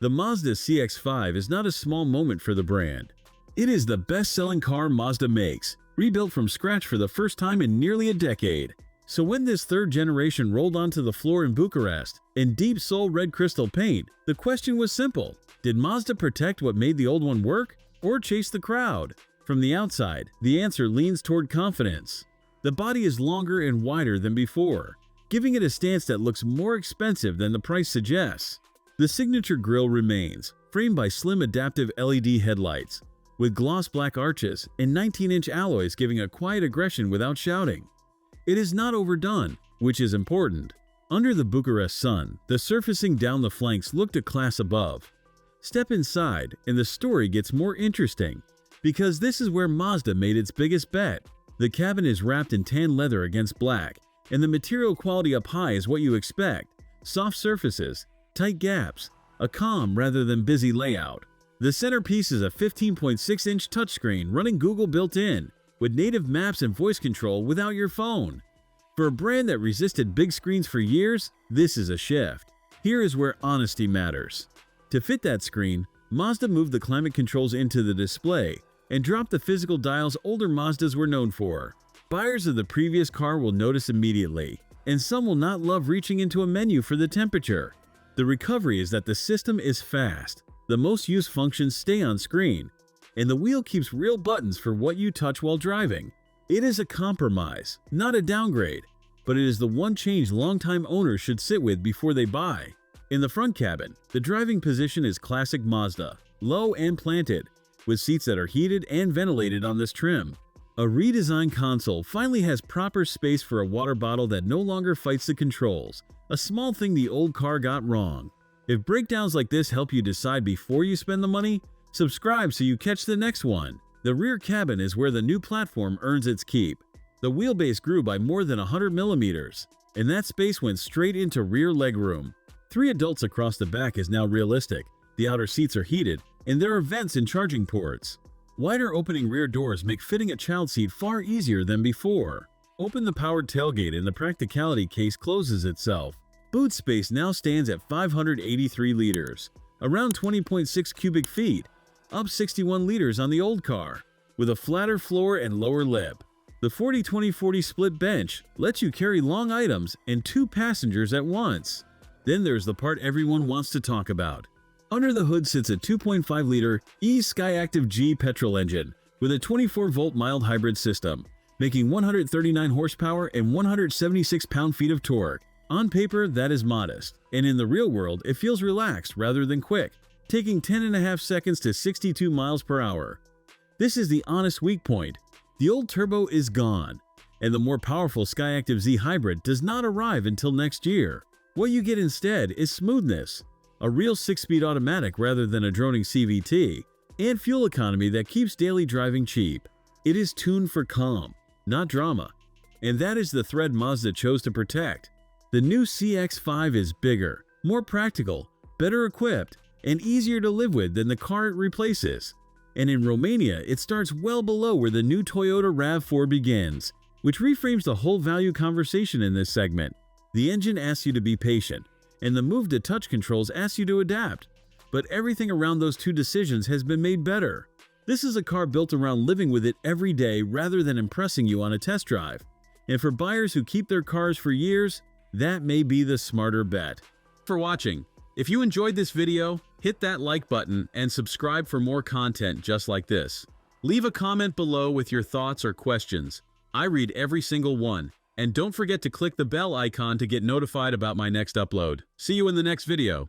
The Mazda CX-5 is not a small moment for the brand. It is the best-selling car Mazda makes, rebuilt from scratch for the first time in nearly a decade. So when this third generation rolled onto the floor in Bucharest, in deep soul red crystal paint, the question was simple. Did Mazda protect what made the old one work, or chase the crowd? From the outside, the answer leans toward confidence. The body is longer and wider than before, giving it a stance that looks more expensive than the price suggests. The signature grille remains, framed by slim adaptive LED headlights, with gloss black arches and 19-inch alloys giving a quiet aggression without shouting. It is not overdone, which is important. Under the Bucharest sun, the surfacing down the flanks looked a class above. Step inside, and the story gets more interesting, because this is where Mazda made its biggest bet. The cabin is wrapped in tan leather against black, and the material quality up high is what you expect. Soft surfaces, tight gaps, a calm rather than busy layout. The centerpiece is a 15.6-inch touchscreen running Google built-in, with native maps and voice control without your phone. For a brand that resisted big screens for years, this is a shift. Here is where honesty matters. To fit that screen, Mazda moved the climate controls into the display and dropped the physical dials older Mazdas were known for. Buyers of the previous car will notice immediately, and some will not love reaching into a menu for the temperature. The recovery is that the system is fast, the most used functions stay on screen, and the wheel keeps real buttons for what you touch while driving. It is a compromise, not a downgrade, but it is the one change longtime owners should sit with before they buy. In the front cabin, the driving position is classic Mazda, low and planted, with seats that are heated and ventilated on this trim. A redesigned console finally has proper space for a water bottle that no longer fights the controls, a small thing the old car got wrong. If breakdowns like this help you decide before you spend the money, subscribe so you catch the next one. The rear cabin is where the new platform earns its keep. The wheelbase grew by more than 100 millimeters, and that space went straight into rear legroom. 3 adults across the back is now realistic. The outer seats are heated, and there are vents and charging ports. Wider opening rear doors make fitting a child seat far easier than before. Open the powered tailgate and the practicality case closes itself. Boot space now stands at 583 liters, around 20.6 cubic feet, up 61 liters on the old car, with a flatter floor and lower lip. The 40-20-40 split bench lets you carry long items and 2 passengers at once. Then there's the part everyone wants to talk about. Under the hood sits a 2.5-liter e-Skyactiv G petrol engine with a 24-volt mild hybrid system, making 139 horsepower and 176 pound-feet of torque. On paper, that is modest, and in the real world, it feels relaxed rather than quick, taking 10.5 seconds to 62 miles per hour. This is the honest weak point. The old turbo is gone, and the more powerful Skyactiv Z Hybrid does not arrive until next year. What you get instead is smoothness, a real 6-speed automatic rather than a droning CVT, and fuel economy that keeps daily driving cheap. It is tuned for calm, not drama, and that is the thread Mazda chose to protect. The new CX-5 is bigger, more practical, better equipped, and easier to live with than the car it replaces. And in Romania, it starts well below where the new Toyota RAV4 begins, which reframes the whole value conversation in this segment. The engine asks you to be patient, and the move to touch controls asks you to adapt. But everything around those two decisions has been made better. This is a car built around living with it every day rather than impressing you on a test drive. And for buyers who keep their cars for years, that may be the smarter bet. For watching. If you enjoyed this video, hit that like button and subscribe for more content just like this. Leave a comment below with your thoughts or questions. I read every single one. And don't forget to click the bell icon to get notified about my next upload. See you in the next video.